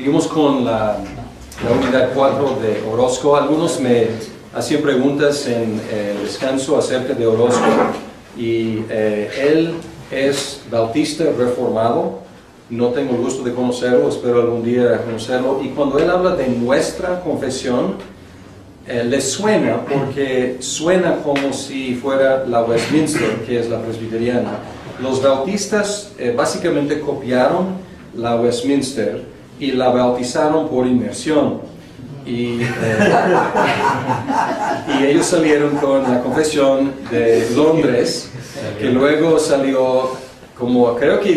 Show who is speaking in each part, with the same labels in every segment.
Speaker 1: Seguimos con la unidad 4 de Orozco. Algunos me hacían preguntas en el descanso acerca de Orozco y él es bautista reformado. No tengo el gusto de conocerlo, espero algún día conocerlo. Y cuando él habla de nuestra confesión, le suena porque suena como si fuera la Westminster, que es la presbiteriana. Los bautistas básicamente copiaron la Westminster y la bautizaron por inmersión. Y ellos salieron con la confesión de Londres, que luego salió como, creo que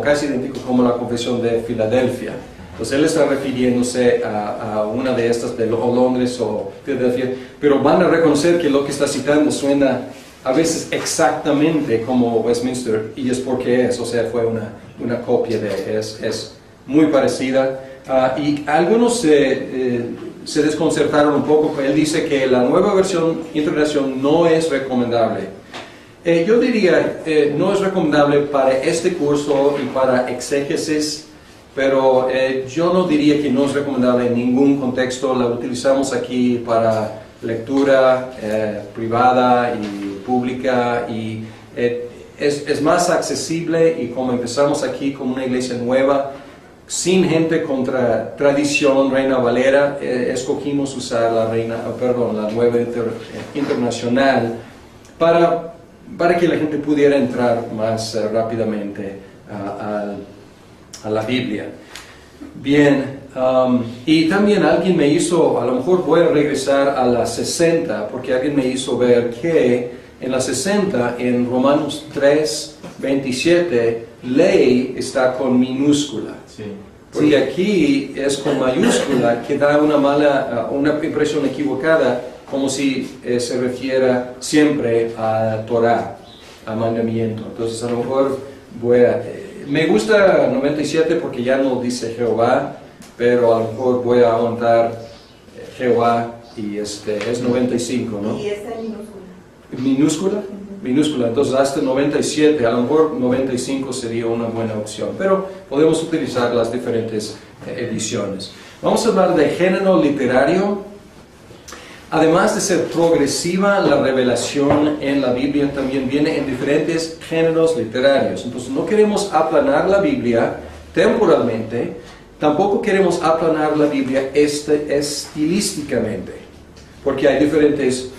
Speaker 1: casi idéntico como la confesión de Filadelfia. Entonces él está refiriéndose a una de estas, de Londres o Filadelfia, pero van a reconocer que lo que está citando suena a veces exactamente como Westminster, y es porque es, o sea, fue una copia es muy parecida. Y algunos se desconcertaron un poco. Él dice que la nueva versión internacional no es recomendable. Yo diría, no es recomendable para este curso y para exégesis, pero yo no diría que no es recomendable en ningún contexto. La utilizamos aquí para lectura privada y pública, y es más accesible, y como empezamos aquí con una iglesia nueva, sin gente contra tradición, Reina Valera, escogimos usar la nueva internacional para que la gente pudiera entrar más rápidamente a la Biblia. Bien, y también alguien me hizo, a lo mejor voy a regresar a la 60, porque alguien me hizo ver que en la 60, en Romanos 3:27, ley está con minúscula. Sí. Porque aquí es con mayúscula, que da una impresión equivocada, como si se refiera siempre a Torah, a mandamiento. Entonces a lo mejor me gusta 97 porque ya no dice Jehová, pero a lo mejor voy a aguantar Jehová, y es 95, ¿no?
Speaker 2: Y está en minúscula.
Speaker 1: ¿Minúscula? Minúscula, entonces hasta 97, a lo mejor 95 sería una buena opción, pero podemos utilizar las diferentes ediciones. Vamos a hablar de género literario. Además de ser progresiva, la revelación en la Biblia también viene en diferentes géneros literarios. Entonces no queremos aplanar la Biblia temporalmente, tampoco queremos aplanar la Biblia estilísticamente, porque hay diferentes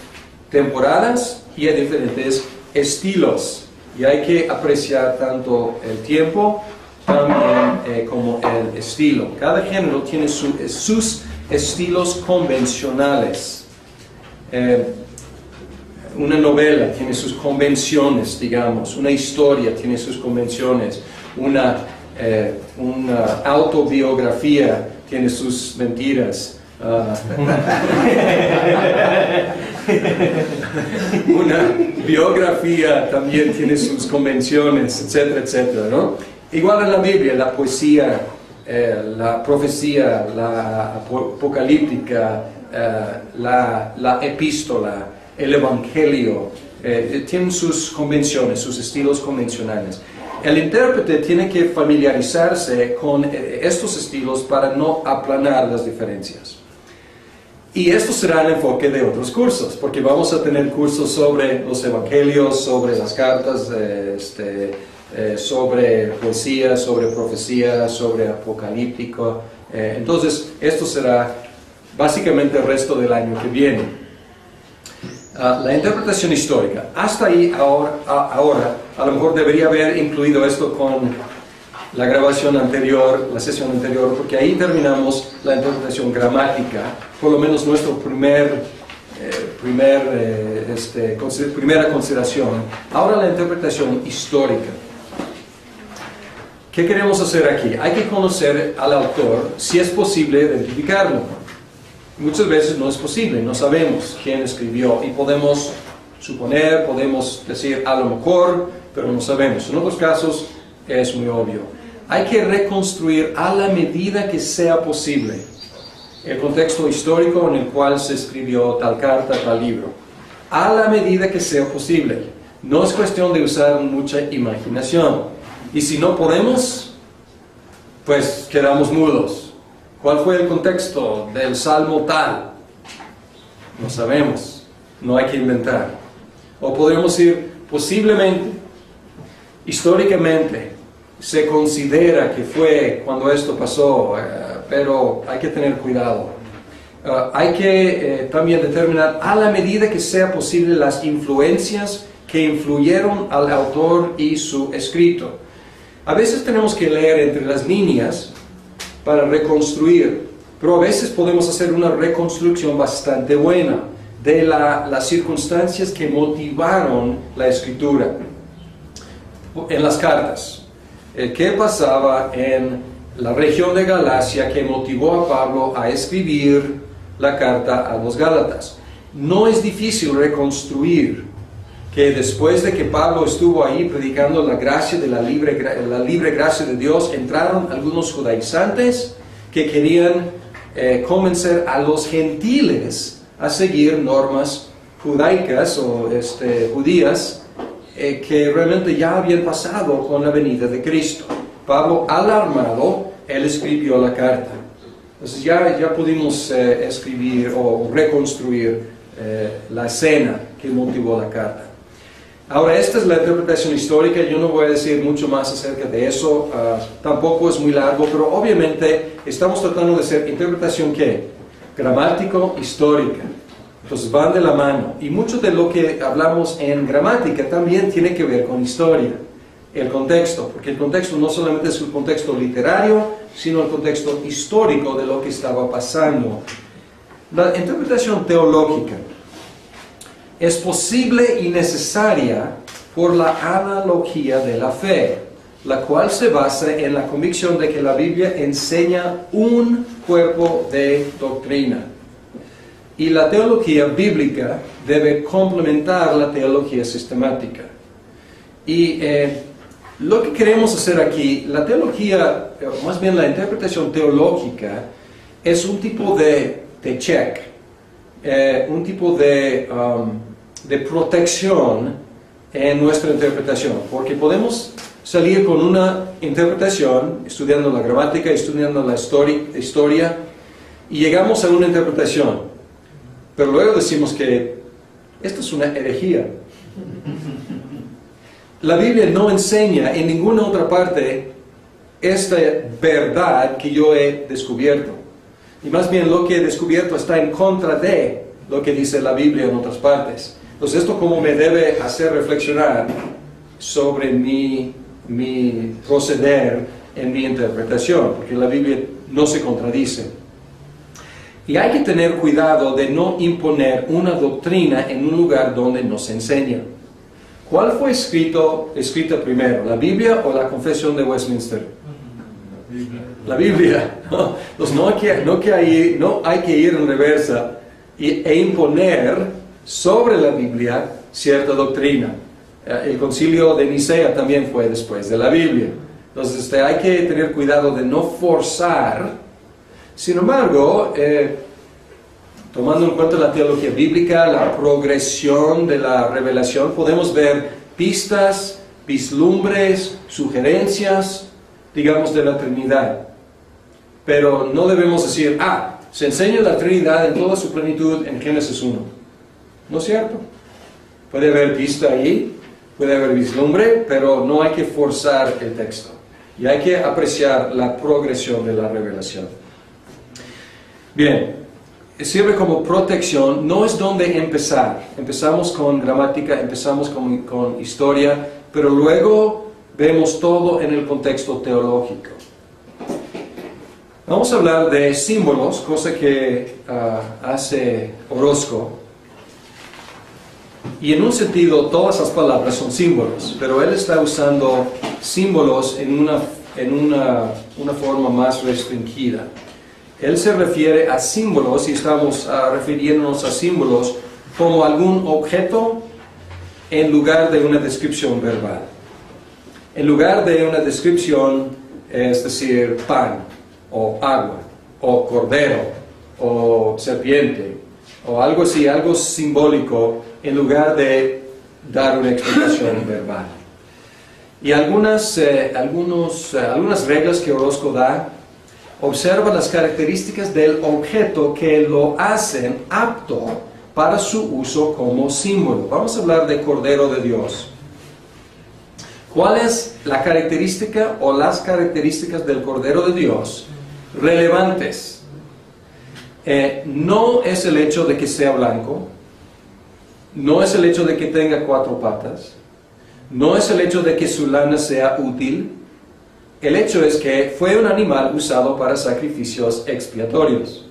Speaker 1: temporadas y hay diferentes estilos, y hay que apreciar tanto el tiempo también como el estilo. Cada género tiene sus estilos convencionales. Una novela tiene sus convenciones, digamos. Una historia tiene sus convenciones. Una autobiografía tiene sus mentiras. Una biografía también tiene sus convenciones, etcétera, etcétera, ¿no? Igual en la Biblia, la poesía, la profecía, la apocalíptica, la epístola, el evangelio, tienen sus convenciones, sus estilos convencionales. El intérprete tiene que familiarizarse con estos estilos para no aplanar las diferencias. Y esto será el enfoque de otros cursos, porque vamos a tener cursos sobre los evangelios, sobre las cartas, sobre poesía, sobre profecía, sobre apocalíptico. Entonces, esto será básicamente el resto del año que viene. La interpretación histórica. Hasta ahí, ahora, a lo mejor debería haber incluido esto con la grabación anterior, la sesión anterior, porque ahí terminamos la interpretación gramática, por lo menos nuestra primera consideración. Ahora la interpretación histórica. ¿Qué queremos hacer aquí? Hay que conocer al autor, si es posible identificarlo. Muchas veces no es posible, no sabemos quién escribió, y podemos suponer, podemos decir a lo mejor, pero no sabemos. En otros casos es muy obvio. Hay que reconstruir a la medida que sea posible el contexto histórico en el cual se escribió tal carta, tal libro. A la medida que sea posible. No es cuestión de usar mucha imaginación. Y si no podemos, pues quedamos mudos. ¿Cuál fue el contexto del salmo tal? No sabemos, no hay que inventar. O podríamos decir, posiblemente, históricamente, se considera que fue cuando esto pasó, pero hay que tener cuidado. Hay que también determinar a la medida que sea posible las influencias que influyeron al autor y su escrito. A veces tenemos que leer entre las líneas para reconstruir, pero a veces podemos hacer una reconstrucción bastante buena de las circunstancias que motivaron la escritura en las cartas. ¿Qué pasaba en la región de Galacia que motivó a Pablo a escribir la carta a los Gálatas? No es difícil reconstruir que después de que Pablo estuvo ahí predicando la gracia de la libre gracia de Dios, entraron algunos judaizantes que querían convencer a los gentiles a seguir normas judaicas o judías que realmente ya habían pasado con la venida de Cristo. Pablo, alarmado, él escribió la carta. Entonces ya pudimos escribir o reconstruir la escena que motivó la carta. Ahora, esta es la interpretación histórica. Yo no voy a decir mucho más acerca de eso, tampoco es muy largo, pero obviamente estamos tratando de hacer interpretación ¿qué? Gramático-histórica. Entonces van de la mano. Y mucho de lo que hablamos en gramática también tiene que ver con historia, el contexto, porque el contexto no solamente es el contexto literario, sino el contexto histórico de lo que estaba pasando. La interpretación teológica es posible y necesaria por la analogía de la fe, la cual se basa en la convicción de que la Biblia enseña un cuerpo de doctrina. Y la teología bíblica debe complementar la teología sistemática. Y lo que queremos hacer aquí, la teología, más bien la interpretación teológica, es un tipo de check, un tipo de protección en nuestra interpretación, porque podemos salir con una interpretación, estudiando la gramática, estudiando la historia, y llegamos a una interpretación, pero luego decimos que esto es una herejía. La Biblia no enseña en ninguna otra parte esta verdad que yo he descubierto, y más bien lo que he descubierto está en contra de lo que dice la Biblia en otras partes. Entonces, esto como me debe hacer reflexionar sobre mi proceder en mi interpretación, porque la Biblia no se contradice. Y hay que tener cuidado de no imponer una doctrina en un lugar donde no se enseña. ¿Cuál fue escrita primero, la Biblia o la Confesión de Westminster? La Biblia. Entonces, no hay que ir en reversa e imponer sobre la Biblia cierta doctrina. El concilio de Nicea también fue después de la Biblia. Entonces hay que tener cuidado de no forzar. Sin embargo, tomando en cuenta la teología bíblica, la progresión de la revelación, podemos ver pistas, vislumbres, sugerencias, digamos, de la Trinidad. Pero no debemos decir, se enseña la Trinidad en toda su plenitud en Génesis 1. ¿No es cierto? Puede haber pista ahí, puede haber vislumbre, pero no hay que forzar el texto. Y hay que apreciar la progresión de la revelación. Bien, sirve como protección, no es donde empezar. Empezamos con gramática, empezamos con historia, pero luego vemos todo en el contexto teológico. Vamos a hablar de símbolos, cosa que hace Orozco. Y en un sentido, todas las palabras son símbolos, pero él está usando símbolos en una forma más restringida. Él se refiere a símbolos, y estamos refiriéndonos a símbolos como algún objeto en lugar de una descripción verbal. En lugar de una descripción, es decir, pan, o agua, o cordero, o serpiente, o algo así, algo simbólico, en lugar de dar una explicación verbal. Y algunas reglas que Orozco da, observa las características del objeto que lo hacen apto para su uso como símbolo. Vamos a hablar de Cordero de Dios. ¿Cuál es la característica o las características del Cordero de Dios relevantes? No es el hecho de que sea blanco, no es el hecho de que tenga 4 patas, no es el hecho de que su lana sea útil. El hecho es que fue un animal usado para sacrificios expiatorios.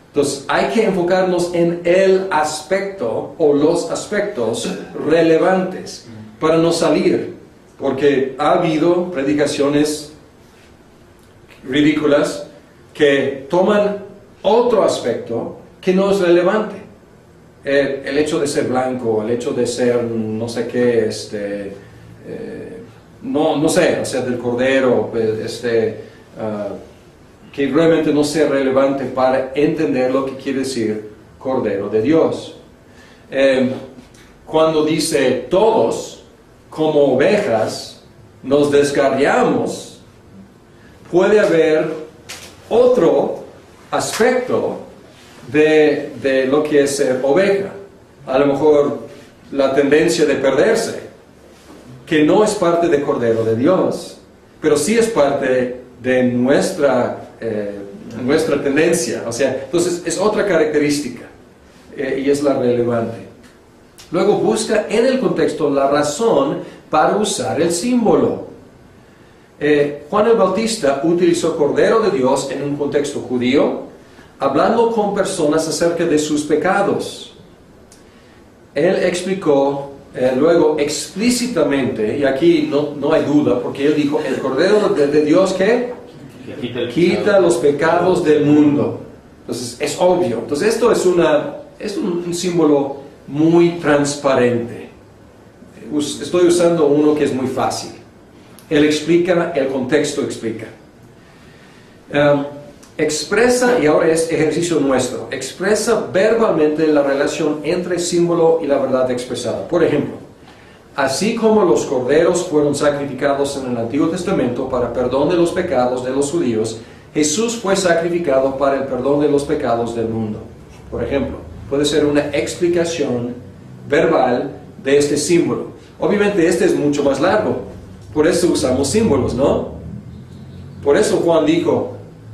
Speaker 1: Entonces hay que enfocarnos en el aspecto o los aspectos relevantes para no salir, porque ha habido predicaciones ridículas que toman otro aspecto que no es relevante. El hecho de ser blanco, el hecho de ser no sé qué, no sé, o sea, del cordero, que realmente no sea relevante para entender lo que quiere decir Cordero de Dios. Cuando dice todos, como ovejas, nos descarriamos, puede haber otro aspecto de lo que es ser oveja. A lo mejor la tendencia de perderse, que no es parte de Cordero de Dios, pero sí es parte de nuestra tendencia. O sea, entonces es otra característica y es la relevante. Luego busca en el contexto la razón para usar el símbolo. Juan el Bautista utilizó Cordero de Dios en un contexto judío, hablando con personas acerca de sus pecados. Él explicó luego explícitamente, y aquí no hay duda, porque él dijo, el Cordero de Dios que quita los pecados del mundo. Entonces es obvio. Entonces esto es un símbolo muy transparente. Estoy usando uno que es muy fácil. Él explica, el contexto explica. Expresa, y ahora es ejercicio nuestro, expresa verbalmente la relación entre símbolo y la verdad expresada. Por ejemplo, así como los corderos fueron sacrificados en el Antiguo Testamento para perdón de los pecados de los judíos, Jesús fue sacrificado para el perdón de los pecados del mundo. Por ejemplo, puede ser una explicación verbal de este símbolo. Obviamente este es mucho más largo, por eso usamos símbolos, ¿no? Por eso Juan dijo,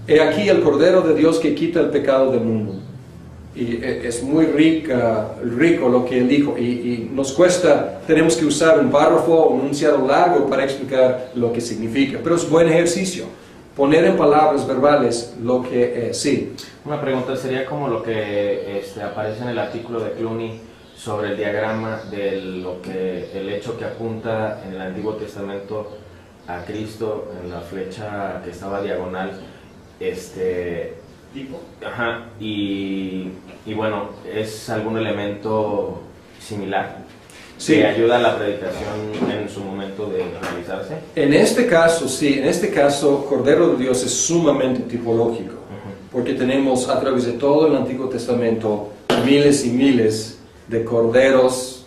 Speaker 1: he aquí el Cordero de Dios que quita el pecado del mundo. Y es muy rico lo que él dijo, y nos cuesta, tenemos que usar un párrafo, un enunciado largo para explicar lo que significa, pero es buen ejercicio, poner en palabras verbales lo que sí.
Speaker 2: Una pregunta sería como lo que aparece en el artículo de Clooney sobre el diagrama de el hecho que apunta en el Antiguo Testamento a Cristo en la flecha que estaba diagonal,
Speaker 1: ¿Tipo?
Speaker 2: Ajá, y bueno, ¿es algún elemento similar
Speaker 1: sí,
Speaker 2: que ayuda a la predicación en su momento de realizarse?
Speaker 1: En este caso, sí, en este caso, Cordero de Dios es sumamente tipológico, porque tenemos a través de todo el Antiguo Testamento miles y miles de corderos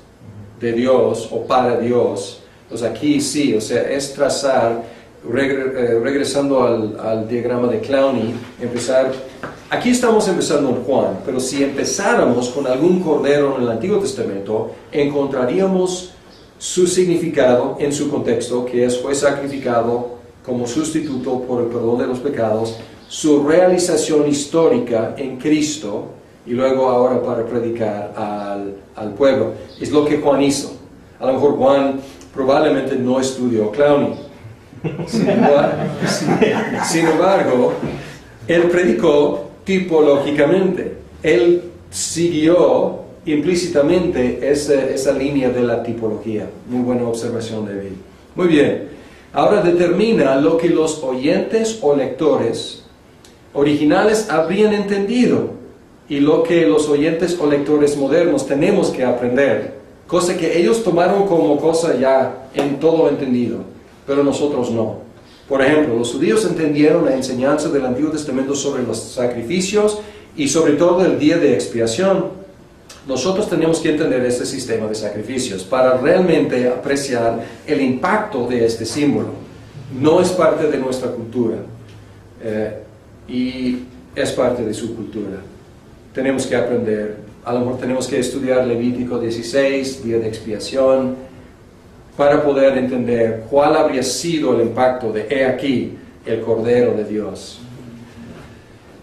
Speaker 1: de Dios o para Dios. Entonces aquí sí, o sea, es trazar, regresando al diagrama de Clowney, aquí estamos empezando en Juan, pero si empezáramos con algún cordero en el Antiguo Testamento, encontraríamos su significado en su contexto, que fue sacrificado como sustituto por el perdón de los pecados, su realización histórica en Cristo, y luego ahora para predicar al pueblo. Es lo que Juan hizo. A lo mejor Juan probablemente no estudió Clowney. Sin embargo, él predicó tipológicamente. Él siguió implícitamente esa línea de la tipología. Muy buena observación, David. Muy bien. Ahora determina lo que los oyentes o lectores originales habrían entendido y lo que los oyentes o lectores modernos tenemos que aprender. Cosa que ellos tomaron como cosa ya en todo entendido, pero nosotros no. Por ejemplo, los judíos entendieron la enseñanza del Antiguo Testamento sobre los sacrificios y sobre todo el día de expiación. Nosotros tenemos que entender este sistema de sacrificios para realmente apreciar el impacto de este símbolo. No es parte de nuestra cultura. y es parte de su cultura. Tenemos que aprender, a lo mejor tenemos que estudiar Levítico 16, día de expiación, para poder entender cuál habría sido el impacto de he aquí el Cordero de Dios.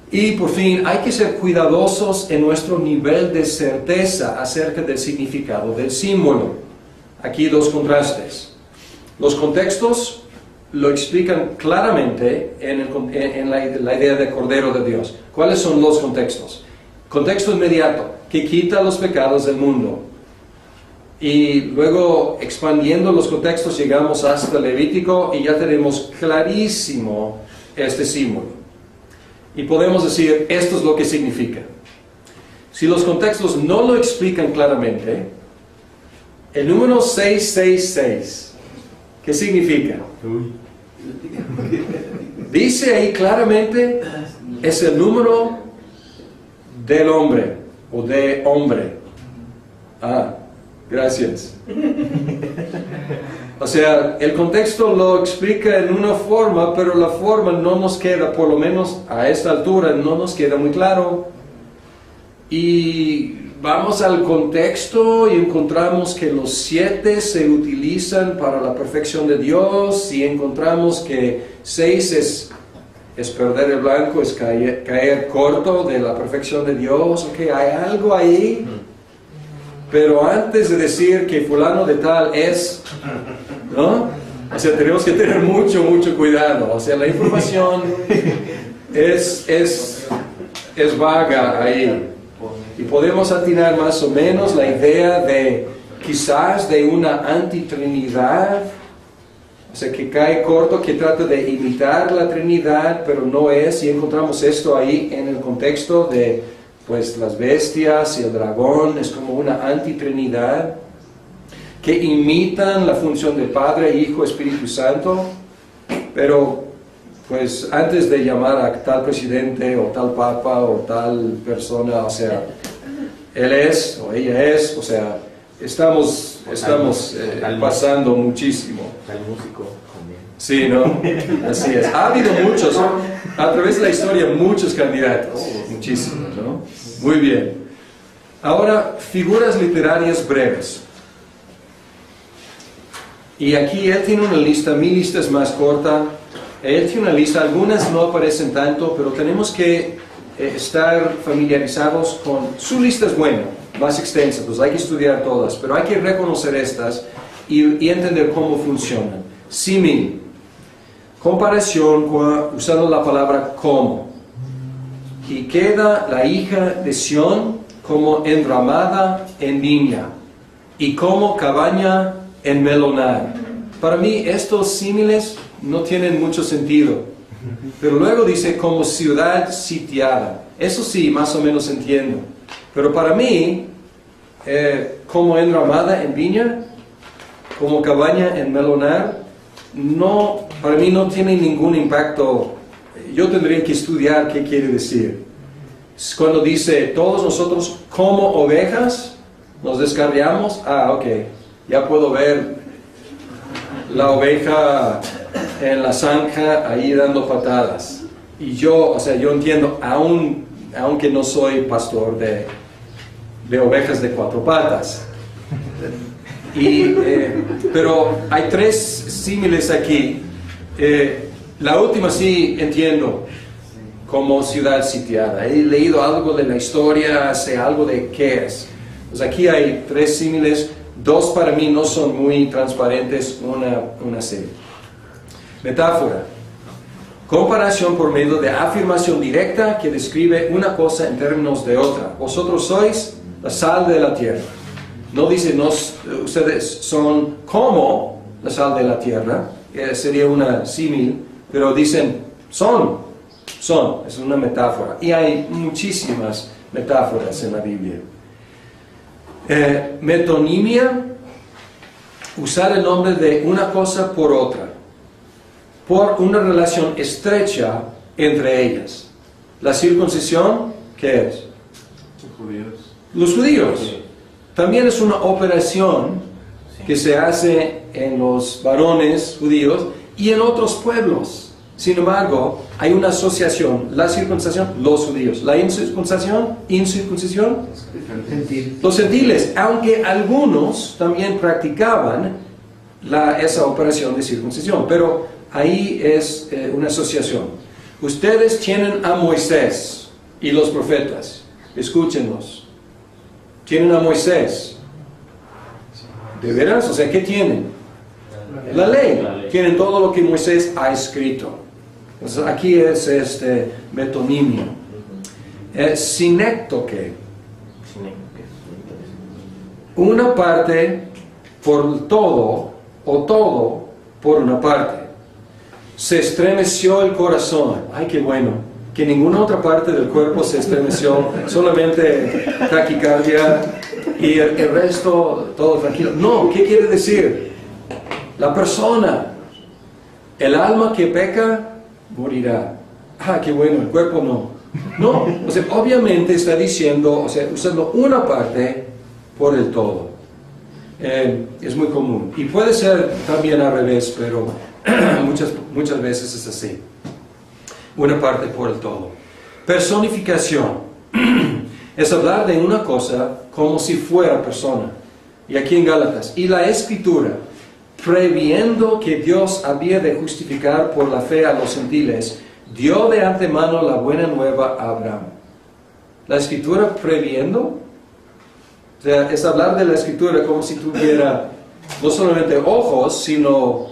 Speaker 1: Y por fin, hay que ser cuidadosos en nuestro nivel de certeza acerca del significado del símbolo. Aquí dos contrastes. Los contextos lo explican claramente en la idea de Cordero de Dios. ¿Cuáles son los contextos? Contexto inmediato, que quita los pecados del mundo. Y luego, expandiendo los contextos, llegamos hasta Levítico y ya tenemos clarísimo este símbolo. Y podemos decir, esto es lo que significa. Si los contextos no lo explican claramente, el número 666, ¿qué significa? Dice ahí claramente, es el número del hombre, o de hombre. Ah, gracias. O sea, el contexto lo explica en una forma, pero la forma no nos queda, por lo menos a esta altura, no nos queda muy claro. Y vamos al contexto y encontramos que los 7 se utilizan para la perfección de Dios, y encontramos que 6 es perder el blanco, es caer corto de la perfección de Dios. Ok, hay algo ahí. Pero antes de decir que fulano de tal es, ¿no? O sea, tenemos que tener mucho cuidado. O sea, la información es vaga ahí. Y podemos atinar más o menos la idea de, quizás, de una antitrinidad. O sea, que cae corto, que trata de imitar la Trinidad, pero no es. Y encontramos esto ahí en el contexto de, pues, las bestias y el dragón. Es como una antitrinidad que imitan la función de Padre, Hijo, Espíritu Santo. Pero, pues, antes de llamar a tal presidente o tal papa o tal persona, o sea, él es o ella es, o sea, estamos pasando muchísimo.
Speaker 2: El músico también.
Speaker 1: Sí, ¿no? Así es. Ha habido muchos, a través de la historia, muchos candidatos. Muchísimos, ¿no? Muy bien. Ahora, figuras literarias breves. Y aquí él tiene una lista, mi lista es más corta. Él tiene una lista, algunas no aparecen tanto, pero tenemos que estar familiarizados con... Su lista es buena, más extensa, pues hay que estudiar todas, pero hay que reconocer estas y entender cómo funcionan. Símil, comparación usando la palabra como. Y queda la hija de Sión como enramada en viña y como cabaña en melonar. Para mí estos símiles no tienen mucho sentido, pero luego dice como ciudad sitiada. Eso sí, más o menos entiendo, pero para mí como enramada en viña, como cabaña en melonar, no, para mí no tiene ningún impacto. Yo tendría que estudiar qué quiere decir. Cuando dice todos nosotros como ovejas nos descarriamos, ok, ya puedo ver la oveja en la zanja ahí dando patadas. Y yo, o sea, yo entiendo, aunque no soy pastor de ovejas de 4 patas. Pero hay 3 símiles aquí. La última sí entiendo, como ciudad sitiada. He leído algo de la historia, sé algo de qué es. Pues aquí hay 3 símiles, 2 para mí no son muy transparentes, una sí. Metáfora. Comparación por medio de afirmación directa que describe una cosa en términos de otra. Vosotros sois la sal de la tierra. No dice, ustedes son como la sal de la tierra, sería una símil, pero dicen, son, es una metáfora. Y hay muchísimas metáforas en la Biblia. Metonimia, usar el nombre de una cosa por otra, por una relación estrecha entre ellas. La circuncisión, ¿qué es? Los judíos. También es una operación que se hace en los varones judíos y en otros pueblos. Sin embargo, hay una asociación, la circuncisión, los judíos, la incircuncisión, los gentiles, aunque algunos también practicaban esa operación de circuncisión, pero ahí es una asociación. Ustedes tienen a Moisés y los profetas, escúchenlos, tienen a Moisés, ¿de veras? O sea, ¿qué tienen? La ley, tienen todo lo que Moisés ha escrito. Entonces, aquí es metonimio. Sinéctoque. Una parte por todo, o todo por una parte. Se estremeció el corazón. Ay, qué bueno. Que ninguna otra parte del cuerpo se estremeció. Solamente taquicardia y el resto todo tranquilo. No, ¿qué quiere decir? La persona, el alma que peca, morirá. Ah, qué bueno, el cuerpo no. No, o sea, obviamente está diciendo, o sea, usando una parte por el todo. Es muy común. Y puede ser también al revés, pero muchas veces es así. Una parte por el todo. Personificación. Es hablar de una cosa como si fuera persona. Y aquí en Gálatas. Y la Escritura, previendo que Dios había de justificar por la fe a los gentiles, dio de antemano la buena nueva a Abraham. La Escritura previendo, o sea, es hablar de la Escritura como si tuviera no solamente ojos, sino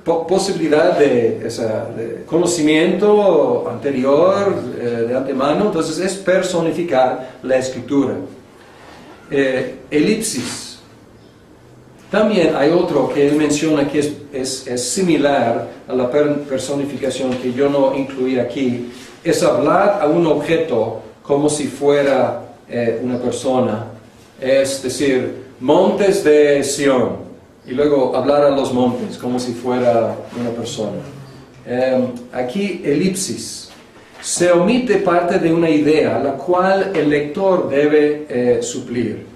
Speaker 1: posibilidad de conocimiento anterior, de antemano. Entonces es personificar la Escritura. Elipsis. También hay otro que él menciona que es similar a la personificación que yo no incluí aquí. Es hablar a un objeto como si fuera una persona. Es decir, montes de Sión. Y luego hablar a los montes como si fuera una persona. Aquí, elipsis. Se omite parte de una idea, la cual el lector debe suplir.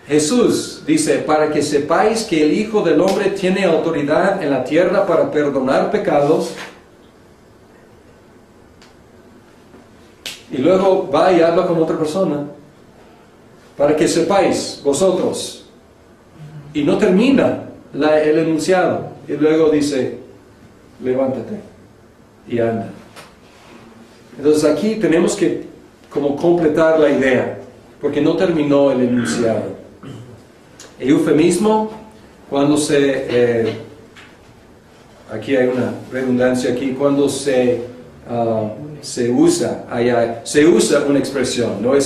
Speaker 1: Jesús dice, para que sepáis que el Hijo del Hombre tiene autoridad en la tierra para perdonar pecados. Y luego va y habla con otra persona. Para que sepáis vosotros. Y no termina el enunciado. Y luego dice, levántate y anda. Entonces aquí tenemos que como completar la idea, porque no terminó el enunciado. Eufemismo, cuando aquí hay una redundancia aquí, cuando se usa una expresión, no es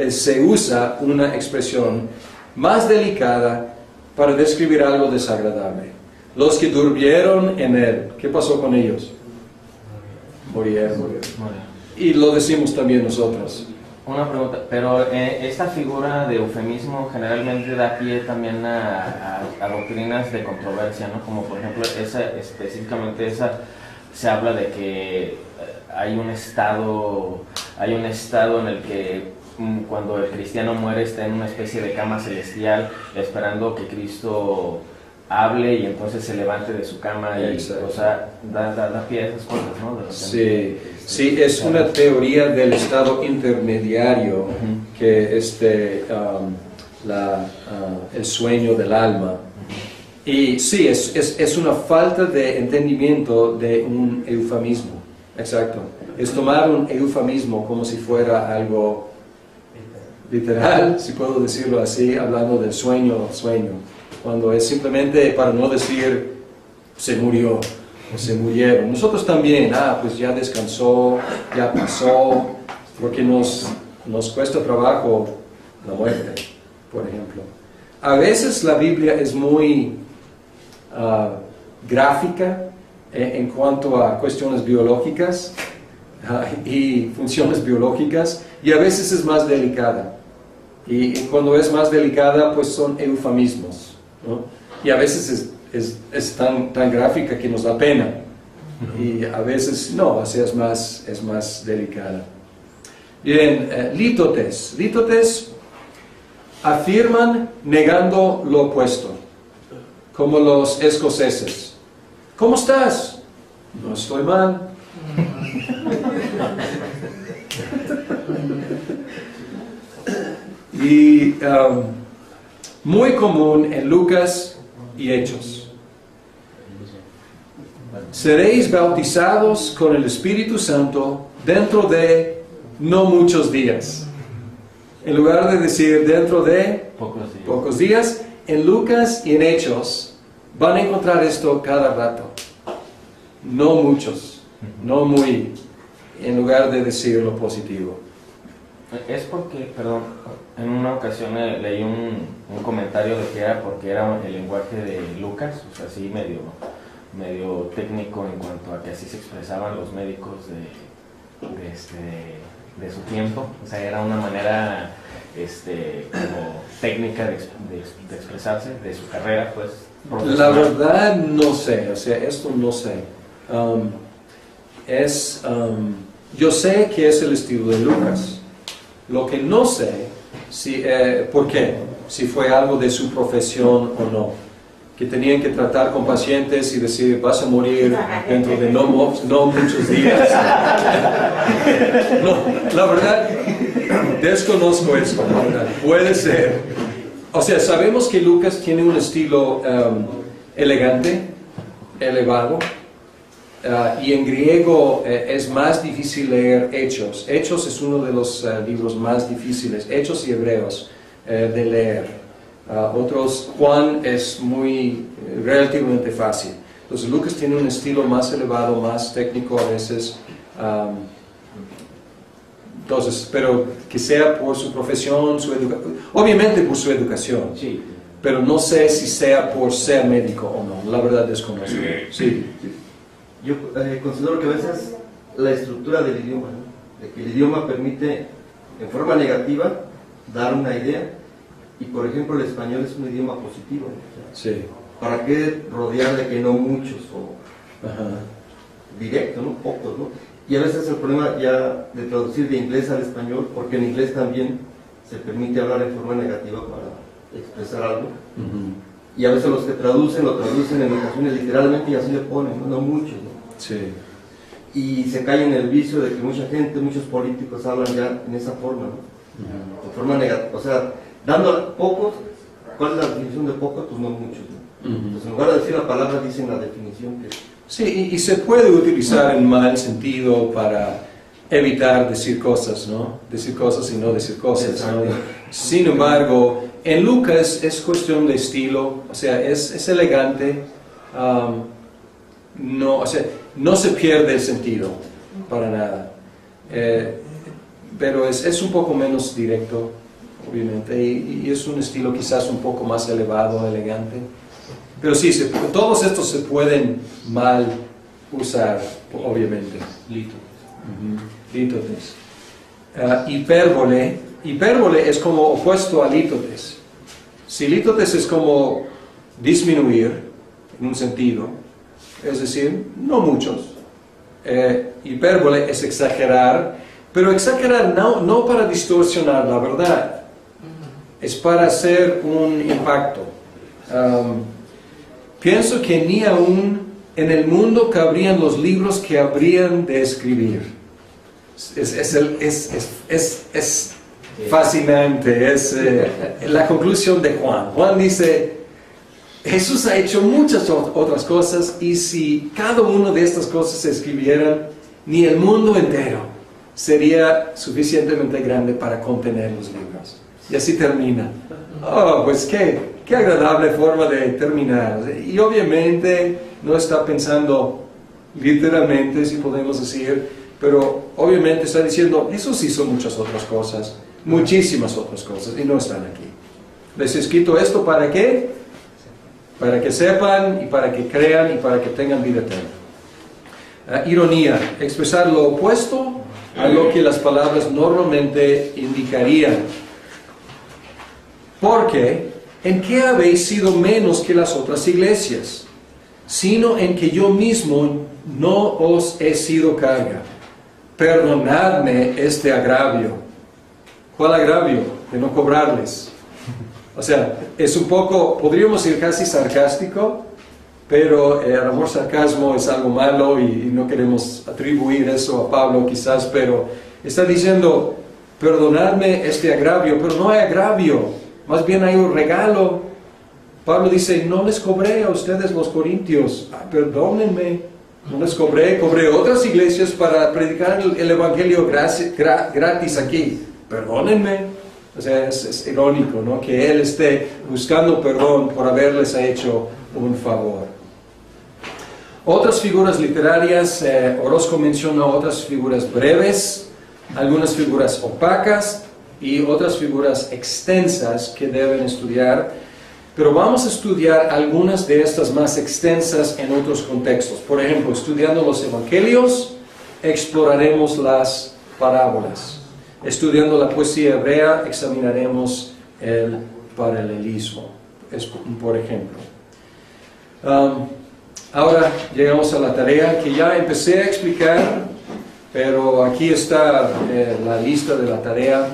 Speaker 1: se usa una expresión más delicada para describir algo desagradable. Los que durmieron en él, ¿qué pasó con ellos? Murieron. Y lo decimos también nosotros.
Speaker 2: Una pregunta, pero esta figura de eufemismo generalmente da pie también a doctrinas de controversia, ¿no? Como por ejemplo, específicamente se habla de que hay un estado en el que cuando el cristiano muere está en una especie de cama celestial esperando que Cristo hable y entonces se levante de su cama y, o sea, da pie a esas cosas, ¿no?
Speaker 1: Sí, es una teoría del estado intermediario, que es el sueño del alma. Y sí, es una falta de entendimiento de un eufemismo. Exacto. Es tomar un eufemismo como si fuera algo literal, si puedo decirlo así, hablando del sueño, cuando es simplemente para no decir se murió o se murieron. Nosotros también, pues ya descansó, ya pasó, porque nos cuesta trabajo la muerte, por ejemplo. A veces la Biblia es muy gráfica en cuanto a cuestiones biológicas y funciones biológicas, y a veces es más delicada. Y cuando es más delicada, pues son eufemismos, ¿no? Y a veces es tan gráfica que nos da pena. Y a veces no, así es más delicada. Bien, lítotes. Lítotes afirman negando lo opuesto, como los escoceses. ¿Cómo estás? No estoy mal. Y muy común en Lucas y Hechos. Seréis bautizados con el Espíritu Santo dentro de no muchos días. En lugar de decir dentro de pocos días, en Lucas y en Hechos van a encontrar esto cada rato. No muchos, no muy, en lugar de decir lo positivo.
Speaker 2: Es porque, perdón, en una ocasión leí un comentario de que era porque era el lenguaje de Lucas, o sea, así medio técnico en cuanto a que así se expresaban los médicos de su tiempo, o sea, era una manera como técnica de expresarse de su carrera, pues.
Speaker 1: La verdad no sé, o sea, esto no sé. Yo sé que es el estilo de Lucas. Lo que no sé, ¿por qué? Si fue algo de su profesión o no. Que tenían que tratar con pacientes y decir, vas a morir dentro de no muchos días. No, la verdad, desconozco eso, la verdad. Puede ser. O sea, sabemos que Lucas tiene un estilo elegante, elevado. Y en griego es más difícil leer Hechos. Hechos es uno de los libros más difíciles, Hechos y Hebreos, de leer. Otros, Juan es relativamente fácil. Entonces Lucas tiene un estilo más elevado, más técnico a veces. Entonces, pero que sea por su profesión, obviamente por su educación. Sí. Pero no sé si sea por ser médico o no, la verdad desconozco. Sí.
Speaker 3: Yo considero que a veces la estructura del idioma, ¿no? De que el idioma permite en forma negativa dar una idea, y por ejemplo el español es un idioma positivo, ¿no?
Speaker 1: Sí.
Speaker 3: ¿Para qué rodear de que no muchos o directo, ¿no? Pocos, ¿no? Y a veces el problema ya de traducir de inglés al español, porque en inglés también se permite hablar en forma negativa para expresar algo. Y a veces los que traducen, lo traducen en ocasiones literalmente y así le ponen, no muchos, ¿no?
Speaker 1: Sí.
Speaker 3: Y se cae en el vicio de que mucha gente, muchos políticos hablan ya en esa forma, ¿no? De forma negativa, o sea, dando a pocos, ¿cuál es la definición de pocos? Pues no muchos, ¿no? Entonces en lugar de decir la palabra, dicen la definición que...
Speaker 1: Sí, y se puede utilizar en mal sentido para evitar decir cosas, ¿no? Decir cosas y no decir cosas, ¿no? Sin embargo, en Lucas es cuestión de estilo, o sea, es elegante, no se pierde el sentido para nada, pero es un poco menos directo, obviamente, y es un estilo quizás un poco más elevado, elegante, pero sí, todos estos se pueden mal usar, obviamente. Lítotes. Hipérbole es como opuesto a lítotes. Si lítotes es como disminuir en un sentido, es decir, no muchos. Hipérbole es exagerar, pero exagerar no para distorsionar la verdad, es para hacer un impacto. Pienso que ni aún en el mundo cabrían los libros que habrían de escribir. Es fascinante, es la conclusión de Juan. Juan dice, Jesús ha hecho muchas otras cosas, y si cada una de estas cosas se escribieran, ni el mundo entero sería suficientemente grande para contener los libros. Y así termina. Oh, pues qué agradable forma de terminar. Y obviamente no está pensando literalmente, si podemos decir, pero obviamente está diciendo, Jesús hizo muchas otras cosas, muchísimas otras cosas, y no están aquí. Les he escrito esto, ¿para qué? Para que sepan, y para que crean, y para que tengan vida eterna. Ironía, expresar lo opuesto a lo que las palabras normalmente indicarían. Porque, ¿en qué habéis sido menos que las otras iglesias? Sino en que yo mismo no os he sido carga. Perdonadme este agravio. ¿Cuál agravio? De no cobrarles. O sea, es un poco, podríamos ir casi sarcástico, pero el amor sarcasmo es algo malo y no queremos atribuir eso a Pablo quizás, pero está diciendo, perdonadme este agravio, pero no hay agravio, más bien hay un regalo. Pablo dice, no les cobré a ustedes los corintios, perdónenme, no les cobré otras iglesias para predicar el evangelio gratis aquí, perdónenme. O sea, es irónico, ¿no? Que él esté buscando perdón por haberles hecho un favor. Otras figuras literarias, Orozco menciona otras figuras breves, algunas figuras opacas y otras figuras extensas que deben estudiar, pero vamos a estudiar algunas de estas más extensas en otros contextos. Por ejemplo, estudiando los evangelios, exploraremos las parábolas. Estudiando la poesía hebrea, examinaremos el paralelismo, por ejemplo. Ahora llegamos a la tarea que ya empecé a explicar, pero aquí está la lista de la tarea.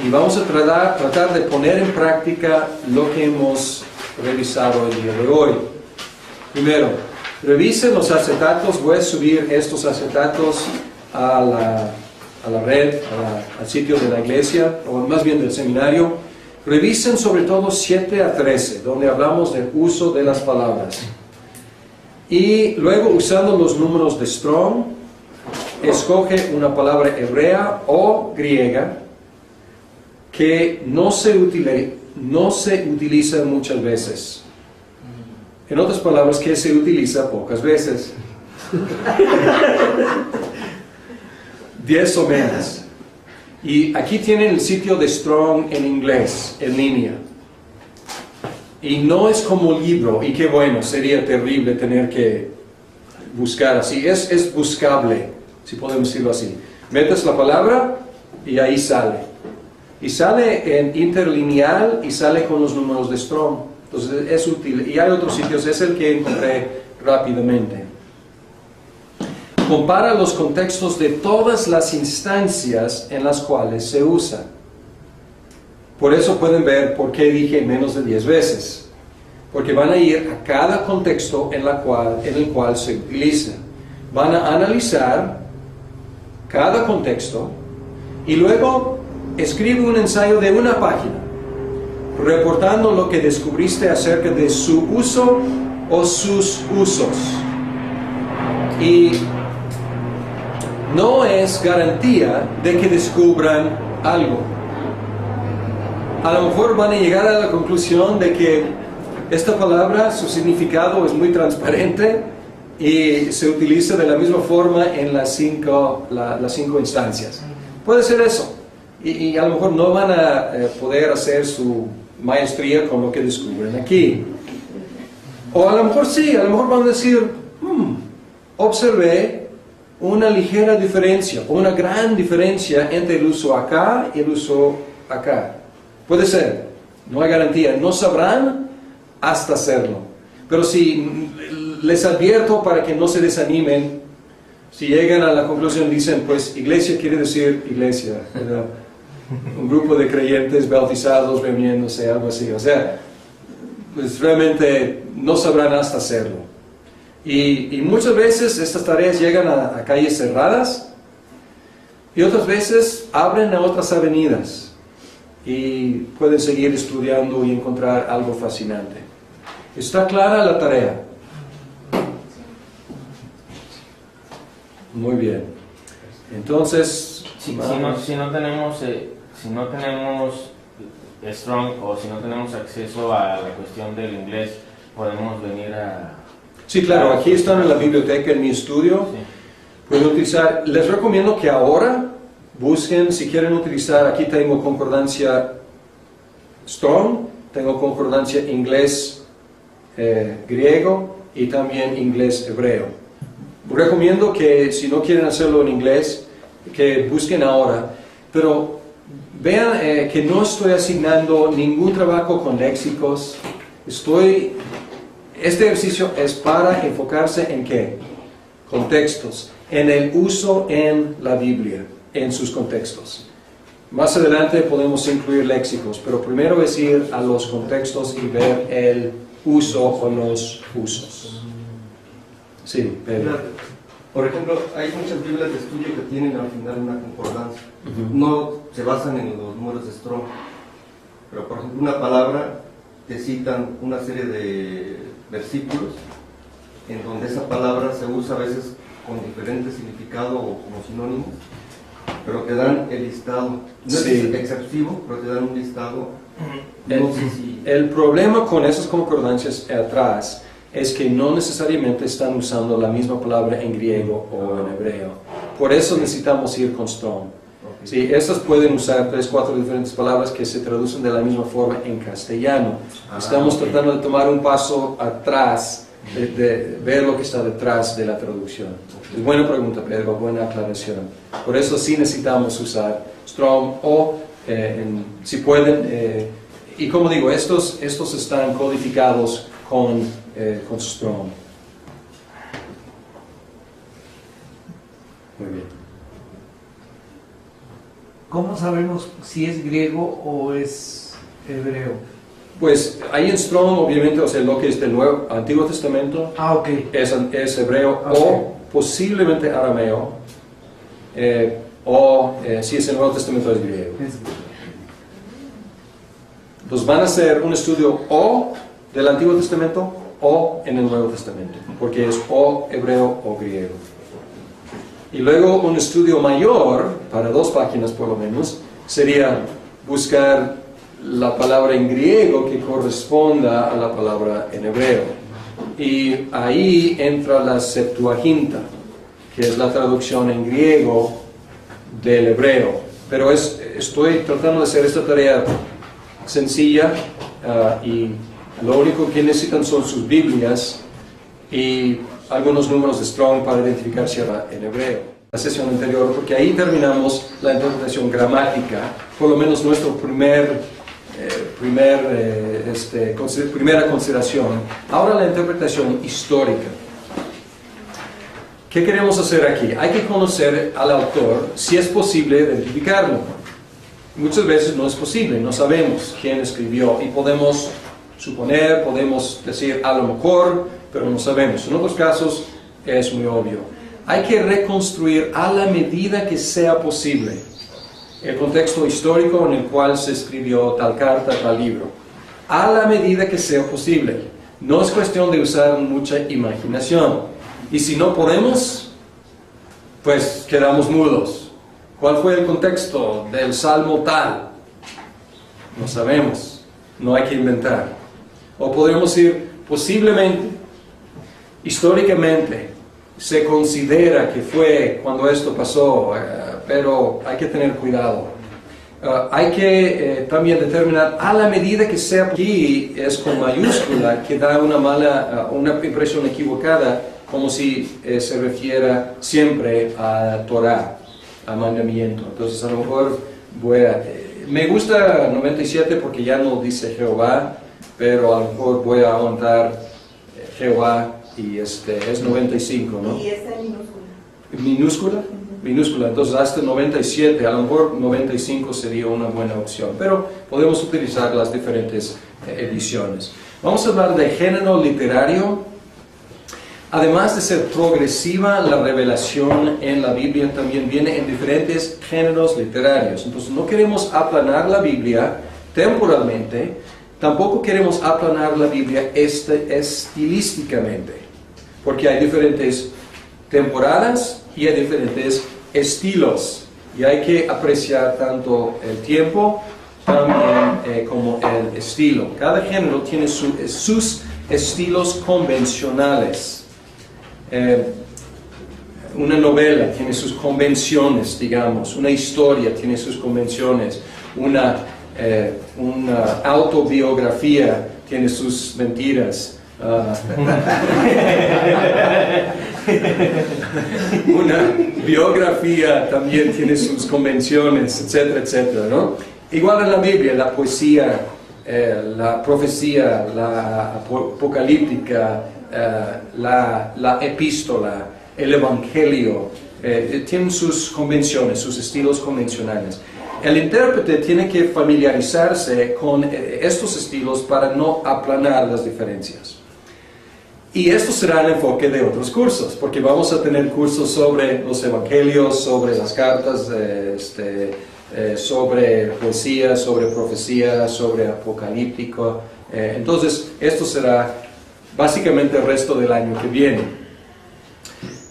Speaker 1: Y vamos a tratar de poner en práctica lo que hemos revisado el día de hoy. Primero, revisen los acetatos. Voy a subir estos acetatos a la red, al sitio de la iglesia, o más bien del seminario. Revisen sobre todo 7 a 13, donde hablamos del uso de las palabras. Y luego, usando los números de Strong, escoge una palabra hebrea o griega que no se utiliza muchas veces. En otras palabras, que se utiliza pocas veces. 10 o menos. Y aquí tienen el sitio de Strong en inglés, en línea. Y no es como libro, y qué bueno, sería terrible tener que buscar así. Es buscable, si podemos decirlo así. Metes la palabra y ahí sale. Y sale en interlineal y sale con los números de Strong. Entonces es útil. Y hay otros sitios, es el que encontré rápidamente. Compara los contextos de todas las instancias en las cuales se usa. Por eso pueden ver por qué dije menos de 10 veces. Porque van a ir a cada contexto en el cual se utiliza. Van a analizar cada contexto y luego escribe un ensayo de una página, reportando lo que descubriste acerca de su uso o sus usos. Y no es garantía de que descubran algo. A lo mejor van a llegar a la conclusión de que esta palabra, su significado es muy transparente y se utiliza de la misma forma en las cinco instancias. Puede ser eso. Y a lo mejor no van a poder hacer su maestría con lo que descubren aquí. O a lo mejor sí, a lo mejor van a decir, observé una ligera diferencia, o una gran diferencia entre el uso acá y el uso acá. Puede ser, no hay garantía, no sabrán hasta hacerlo. Pero si les advierto para que no se desanimen, si llegan a la conclusión dicen, pues iglesia quiere decir iglesia, ¿verdad? Un grupo de creyentes bautizados reuniéndose, algo así. O sea, pues realmente no sabrán hasta hacerlo. Y muchas veces estas tareas llegan a calles cerradas y otras veces abren a otras avenidas y pueden seguir estudiando y encontrar algo fascinante. ¿Está clara la tarea? Muy bien. Entonces,
Speaker 2: si no tenemos Strong o si no tenemos acceso a la cuestión del inglés, podemos venir a...
Speaker 1: Sí, claro, aquí están en la biblioteca en mi estudio. Sí. Pueden utilizar, les recomiendo que ahora busquen, si quieren utilizar, aquí tengo concordancia Strong, tengo concordancia inglés griego y también inglés hebreo. Recomiendo que si no quieren hacerlo en inglés, que busquen ahora, pero vean que no estoy asignando ningún trabajo con léxicos. Este ejercicio es para enfocarse en ¿qué? Contextos, en el uso en la Biblia, en sus contextos. Más adelante podemos incluir léxicos, pero primero es ir a los contextos y ver el uso o los usos. Sí, Pedro.
Speaker 3: Por ejemplo, hay muchas Biblias de estudio que tienen al final una concordancia. No se basan en los números de Strong, pero por ejemplo una palabra te citan una serie de versículos en donde esa palabra se usa a veces con diferente significado o como sinónimos, pero te dan el listado. No es exhaustivo, pero te dan un listado. No sé si...
Speaker 1: El problema con esas concordancias atrás es que no necesariamente están usando la misma palabra en griego o en hebreo. Por eso necesitamos ir con Strong. Sí, estas pueden usar 3 o 4 diferentes palabras que se traducen de la misma forma en castellano. Estamos tratando de tomar un paso atrás, de ver lo que está detrás de la traducción. Es buena pregunta, Pedro, buena aclaración. Por eso sí necesitamos usar Strong o, si pueden, y como digo, estos están codificados con Strong. Muy bien.
Speaker 4: ¿Cómo sabemos si es griego o es hebreo?
Speaker 1: Pues ahí en Strong, obviamente, o sea, lo que es del Antiguo Testamento es hebreo o posiblemente arameo, o si es el Nuevo Testamento es griego. Entonces van a hacer un estudio o del Antiguo Testamento o en el Nuevo Testamento, porque es o hebreo o griego. Y luego un estudio mayor, para 2 páginas por lo menos, sería buscar la palabra en griego que corresponda a la palabra en hebreo. Y ahí entra la Septuaginta, que es la traducción en griego del hebreo. Pero estoy tratando de hacer esta tarea sencilla y lo único que necesitan son sus Biblias y algunos números de Strong para identificar si era en hebreo. La sesión anterior, porque ahí terminamos la interpretación gramática, por lo menos nuestra primera consideración. Ahora la interpretación histórica. ¿Qué queremos hacer aquí? Hay que conocer al autor si es posible identificarlo. Muchas veces no es posible, no sabemos quién escribió y podemos suponer, podemos decir a lo mejor, pero no sabemos. En otros casos es muy obvio. Hay que reconstruir a la medida que sea posible el contexto histórico en el cual se escribió tal carta, tal libro. A la medida que sea posible. No es cuestión de usar mucha imaginación. Y si no podemos, pues quedamos mudos. ¿Cuál fue el contexto del salmo tal? No sabemos. No hay que inventar. O podemos decir, posiblemente, históricamente, se considera que fue cuando esto pasó, pero hay que tener cuidado. Hay que también determinar a la medida que sea. Aquí es con mayúscula, que da una impresión equivocada, como si se refiera siempre a Torah, a mandamiento. Entonces a lo mejor me gusta 97 porque ya no dice Jehová, pero a lo mejor voy a aguantar Jehová y es 95, ¿no?
Speaker 5: Y esa minúscula.
Speaker 1: ¿Minúscula? Minúscula, entonces hasta 97, a lo mejor 95 sería una buena opción, pero podemos utilizar las diferentes ediciones. Vamos a hablar de género literario. Además de ser progresiva, la revelación en la Biblia también viene en diferentes géneros literarios. Entonces no queremos aplanar la Biblia temporalmente, tampoco queremos aplanar la Biblia estilísticamente, porque hay diferentes temporadas y hay diferentes estilos, y hay que apreciar tanto el tiempo también como el estilo. Cada género tiene sus estilos convencionales. Una novela tiene sus convenciones, digamos, una historia tiene sus convenciones, una autobiografía tiene sus mentiras, una biografía también tiene sus convenciones, etcétera, etcétera, ¿no? Igual en la Biblia, la poesía, la profecía, la apocalíptica, la epístola, el evangelio, tienen sus convenciones, sus estilos convencionales. El intérprete tiene que familiarizarse con estos estilos para no aplanar las diferencias. Y esto será el enfoque de otros cursos, porque vamos a tener cursos sobre los evangelios, sobre las cartas, sobre poesía, sobre profecía, sobre apocalíptico. Entonces, esto será básicamente el resto del año que viene.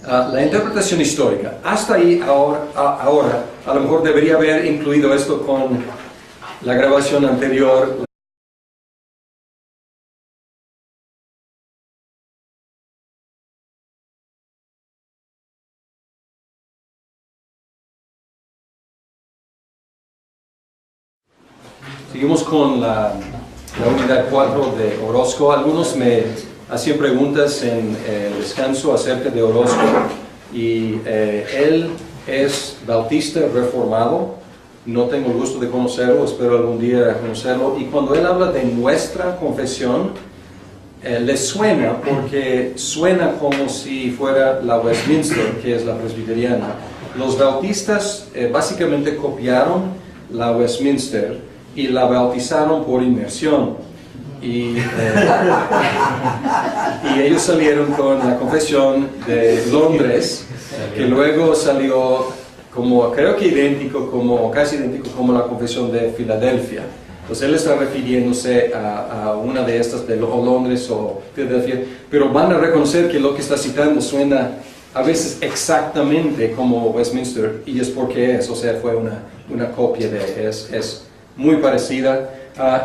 Speaker 1: La interpretación histórica. Hasta ahí, ahora, a lo mejor debería haber incluido esto con la grabación anterior. Seguimos con la unidad 4 de Orozco. Algunos me hacían preguntas en el descanso acerca de Orozco, y él es bautista reformado. No tengo el gusto de conocerlo, espero algún día conocerlo. Y cuando él habla de nuestra confesión, le suena, porque suena como si fuera la Westminster, que es la presbiteriana. Los bautistas básicamente copiaron la Westminster y la bautizaron por inmersión. Y ellos salieron con la confesión de Londres, que luego salió como, creo que casi idéntico como la confesión de Filadelfia. Entonces él está refiriéndose a una de estas, de Londres o Filadelfia, pero van a reconocer que lo que está citando suena a veces exactamente como Westminster, y es porque es, o sea, fue una copia es muy parecida.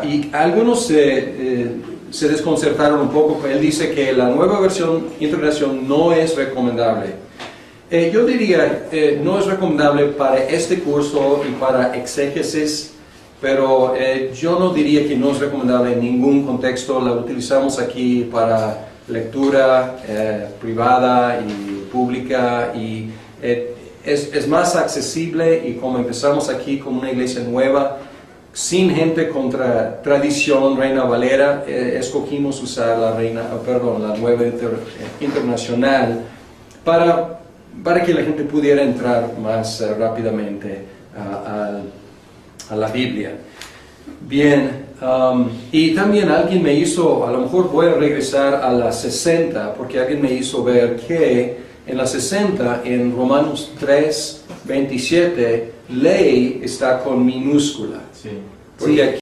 Speaker 1: Y algunos se desconcertaron un poco. Él dice que la nueva versión internacional no es recomendable. Yo diría, no es recomendable para este curso y para exégesis, pero yo no diría que no es recomendable en ningún contexto. La utilizamos aquí para lectura privada y pública, y es más accesible, y como empezamos aquí con una iglesia nueva, sin gente contra tradición, Reina Valera, escogimos usar la nueva internacional para que la gente pudiera entrar más rápidamente a la Biblia. Bien, y también alguien me hizo, a lo mejor voy a regresar a la 60, porque alguien me hizo ver que en la 60, en Romanos 3:27, ley está con minúscula.
Speaker 2: Sí.
Speaker 1: Porque aquí